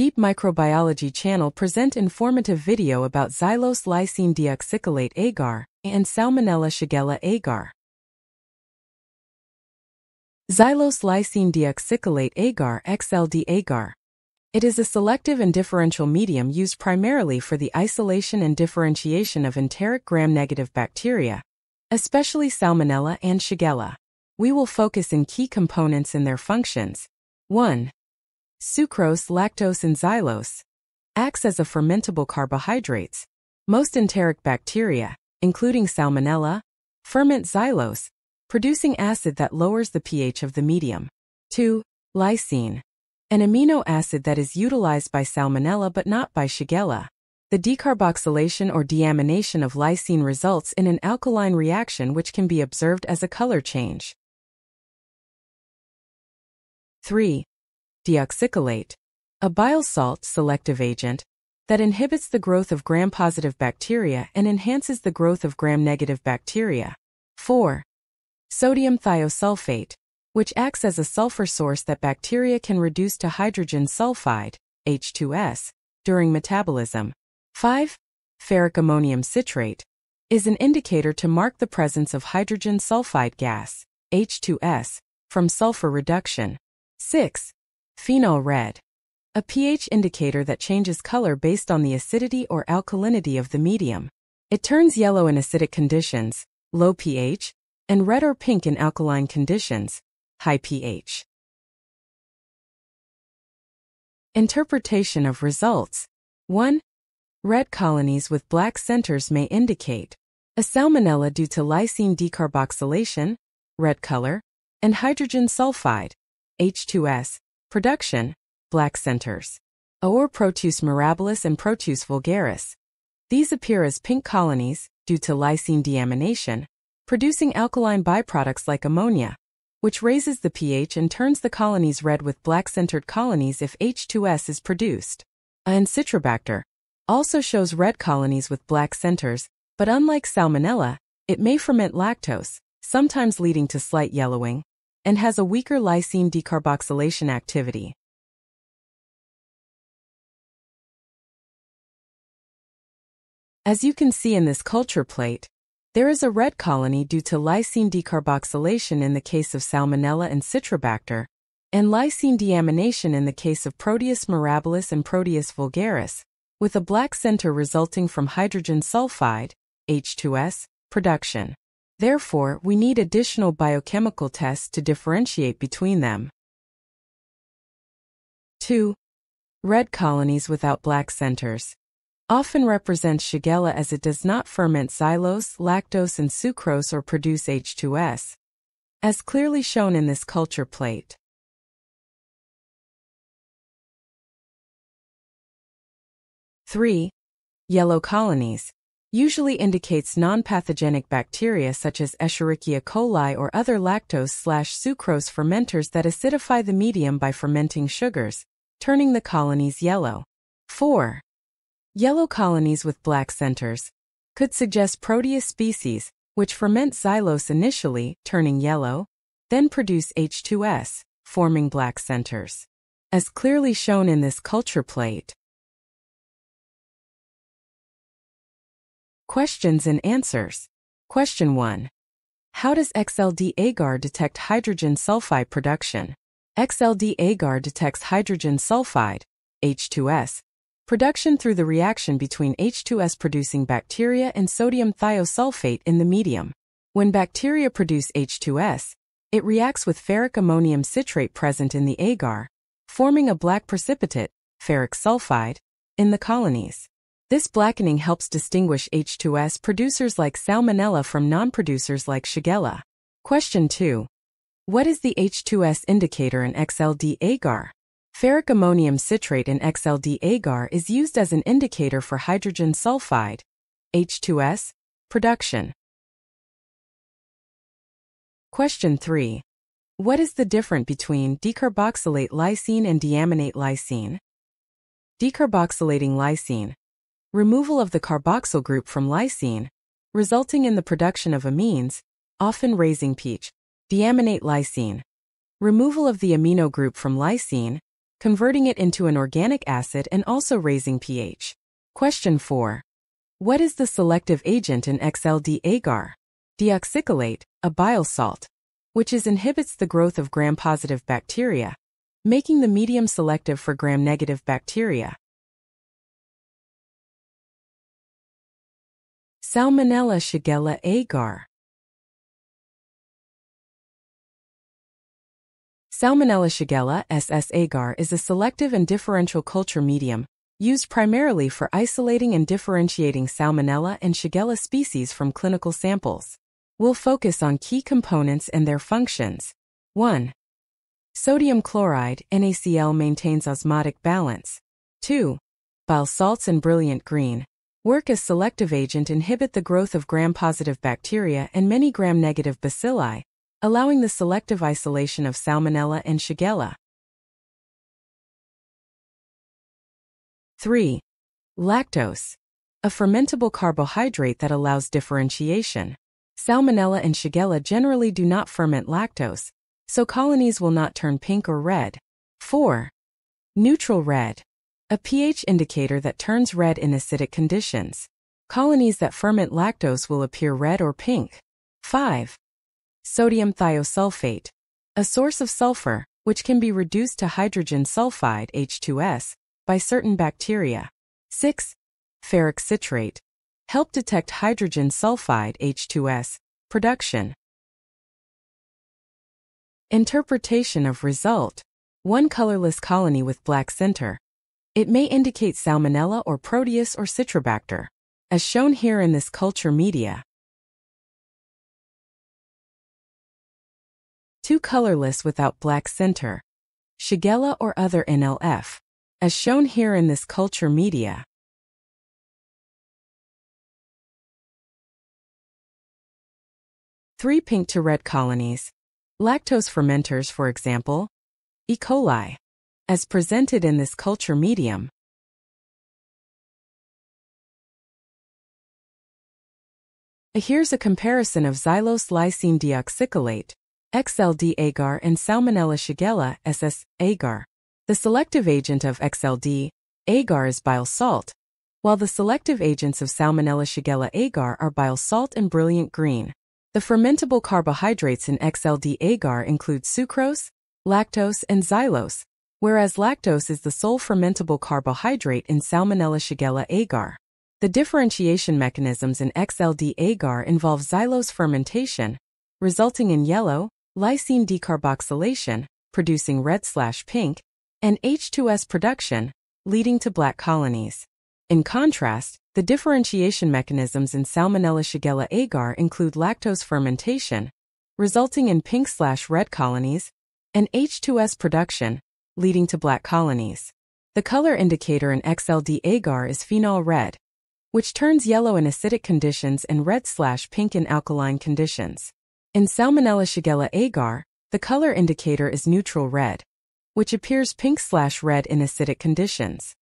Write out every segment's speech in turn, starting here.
Deep Microbiology channel present informative video about Xylose Lysine Deoxycholate Agar and Salmonella-Shigella Agar. Xylose Lysine Deoxycholate Agar (XLD Agar). It is a selective and differential medium used primarily for the isolation and differentiation of enteric gram-negative bacteria, especially Salmonella and Shigella. We will focus in key components and their functions. 1. Sucrose, lactose and xylose. Acts as a fermentable carbohydrates. Most enteric bacteria, including Salmonella, ferment xylose, producing acid that lowers the pH of the medium. 2. Lysine. An amino acid that is utilized by Salmonella but not by Shigella. The decarboxylation or deamination of lysine results in an alkaline reaction which can be observed as a color change. 3. Deoxycholate. A bile salt selective agent that inhibits the growth of gram-positive bacteria and enhances the growth of gram-negative bacteria. 4. Sodium thiosulfate, which acts as a sulfur source that bacteria can reduce to hydrogen sulfide, H2S, during metabolism. 5. Ferric ammonium citrate is an indicator to mark the presence of hydrogen sulfide gas, H2S, from sulfur reduction. 6. Phenol red. A pH indicator that changes color based on the acidity or alkalinity of the medium. It turns yellow in acidic conditions, low pH, and red or pink in alkaline conditions, high pH. Interpretation of results. 1. Red colonies with black centers may indicate a salmonella due to lysine decarboxylation, red color, and hydrogen sulfide, H2S, production, black centers. Or Proteus mirabilis and Proteus vulgaris. These appear as pink colonies, due to lysine deamination, producing alkaline byproducts like ammonia, which raises the pH and turns the colonies red with black-centered colonies if H2S is produced. And Citrobacter also shows red colonies with black centers, but unlike Salmonella, it may ferment lactose, sometimes leading to slight yellowing, and has a weaker lysine decarboxylation activity. As you can see in this culture plate, there is a red colony due to lysine decarboxylation in the case of Salmonella and Citrobacter, and lysine deamination in the case of Proteus mirabilis and Proteus vulgaris, with a black center resulting from hydrogen sulfide, H2S, production. Therefore, we need additional biochemical tests to differentiate between them. 2. Red colonies without black centers often represent Shigella as it does not ferment xylose, lactose and sucrose or produce H2S, as clearly shown in this culture plate. 3. Yellow colonies usually indicates non-pathogenic bacteria such as Escherichia coli or other lactose/sucrose fermenters that acidify the medium by fermenting sugars, turning the colonies yellow. 4. Yellow colonies with black centers could suggest Proteus species, which ferment xylose initially, turning yellow, then produce H2S, forming black centers, as clearly shown in this culture plate. Questions and answers. Question 1. How does XLD Agar detect hydrogen sulfide production? XLD Agar detects hydrogen sulfide, H2S, production through the reaction between H2S producing bacteria and sodium thiosulfate in the medium. When bacteria produce H2S, it reacts with ferric ammonium citrate present in the agar, forming a black precipitate, ferric sulfide, in the colonies. This blackening helps distinguish H2S producers like Salmonella from non-producers like Shigella. Question 2. What is the H2S indicator in XLD Agar? Ferric ammonium citrate in XLD Agar is used as an indicator for hydrogen sulfide, H2S, production. Question 3. What is the difference between decarboxylate lysine and deaminate lysine? Decarboxylating lysine. Removal of the carboxyl group from lysine, resulting in the production of amines, often raising pH. Deaminate lysine. Removal of the amino group from lysine, converting it into an organic acid and also raising pH. Question 4. What is the selective agent in XLD Agar? Deoxycholate, a bile salt, which inhibits the growth of gram-positive bacteria, making the medium selective for gram-negative bacteria. Salmonella-Shigella Agar. Salmonella-Shigella SS Agar is a selective and differential culture medium used primarily for isolating and differentiating Salmonella and Shigella species from clinical samples. We'll focus on key components and their functions. 1. Sodium chloride, NaCl, maintains osmotic balance. 2. Bile salts and brilliant green work as selective agent, inhibit the growth of gram-positive bacteria and many gram-negative bacilli, allowing the selective isolation of Salmonella and Shigella. 3. Lactose, a fermentable carbohydrate that allows differentiation. Salmonella and Shigella generally do not ferment lactose, so colonies will not turn pink or red. 4. Neutral red, a pH indicator that turns red in acidic conditions. Colonies that ferment lactose will appear red or pink. 5. Sodium thiosulfate, a source of sulfur, which can be reduced to hydrogen sulfide H2S by certain bacteria. 6. Ferric citrate, help detect hydrogen sulfide H2S production. Interpretation of result. 1 colorless colony with black center. It may indicate Salmonella or Proteus or Citrobacter, as shown here in this culture media. 2 colorless without black center. Shigella or other NLF, as shown here in this culture media. 3 pink to red colonies. Lactose fermenters, for example, E. coli, as presented in this culture medium. Here's a comparison of Xylose Lysine Deoxycholate, XLD Agar and Salmonella-Shigella SS Agar. The selective agent of XLD Agar is bile salt, while the selective agents of Salmonella-Shigella Agar are bile salt and brilliant green. The fermentable carbohydrates in XLD Agar include sucrose, lactose, and xylose, whereas lactose is the sole fermentable carbohydrate in Salmonella-Shigella Agar. The differentiation mechanisms in XLD Agar involve xylose fermentation, resulting in yellow, lysine decarboxylation, producing red/pink, and H2S production, leading to black colonies. In contrast, the differentiation mechanisms in Salmonella-Shigella Agar include lactose fermentation, resulting in pink/red colonies, and H2S production, leading to black colonies. The color indicator in XLD Agar is phenol red, which turns yellow in acidic conditions and red/pink in alkaline conditions. In Salmonella-Shigella Agar, the color indicator is neutral red, which appears pink/red in acidic conditions.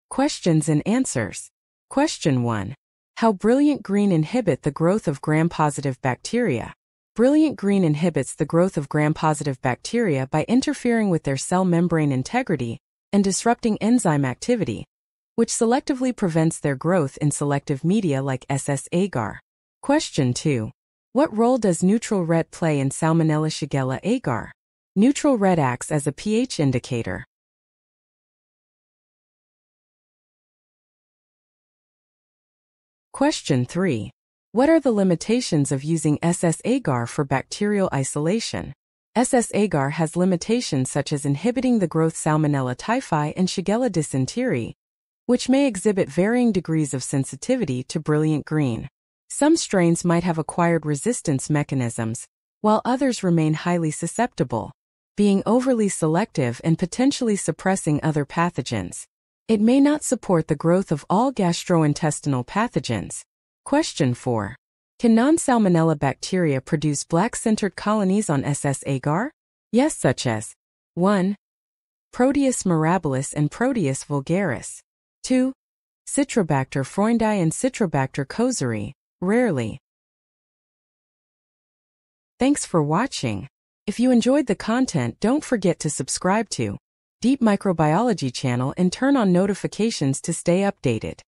Questions and answers. Question 1. How brilliant green inhibit the growth of gram-positive bacteria? Brilliant green inhibits the growth of gram-positive bacteria by interfering with their cell membrane integrity and disrupting enzyme activity, which selectively prevents their growth in selective media like SS Agar. Question 2. What role does neutral red play in Salmonella-Shigella Agar? Neutral red acts as a pH indicator. Question 3. What are the limitations of using SS Agar for bacterial isolation? SS Agar has limitations such as inhibiting the growth Salmonella typhi and Shigella dysentery, which may exhibit varying degrees of sensitivity to brilliant green. Some strains might have acquired resistance mechanisms, while others remain highly susceptible, being overly selective and potentially suppressing other pathogens. It may not support the growth of all gastrointestinal pathogens. Question 4. Can non-Salmonella bacteria produce black-centered colonies on SS Agar? Yes, such as 1. Proteus mirabilis and Proteus vulgaris. 2. Citrobacter freundii and Citrobacter kozeri, rarely. Thanks for watching. If you enjoyed the content, don't forget to subscribe to Deep Microbiology channel and turn on notifications to stay updated.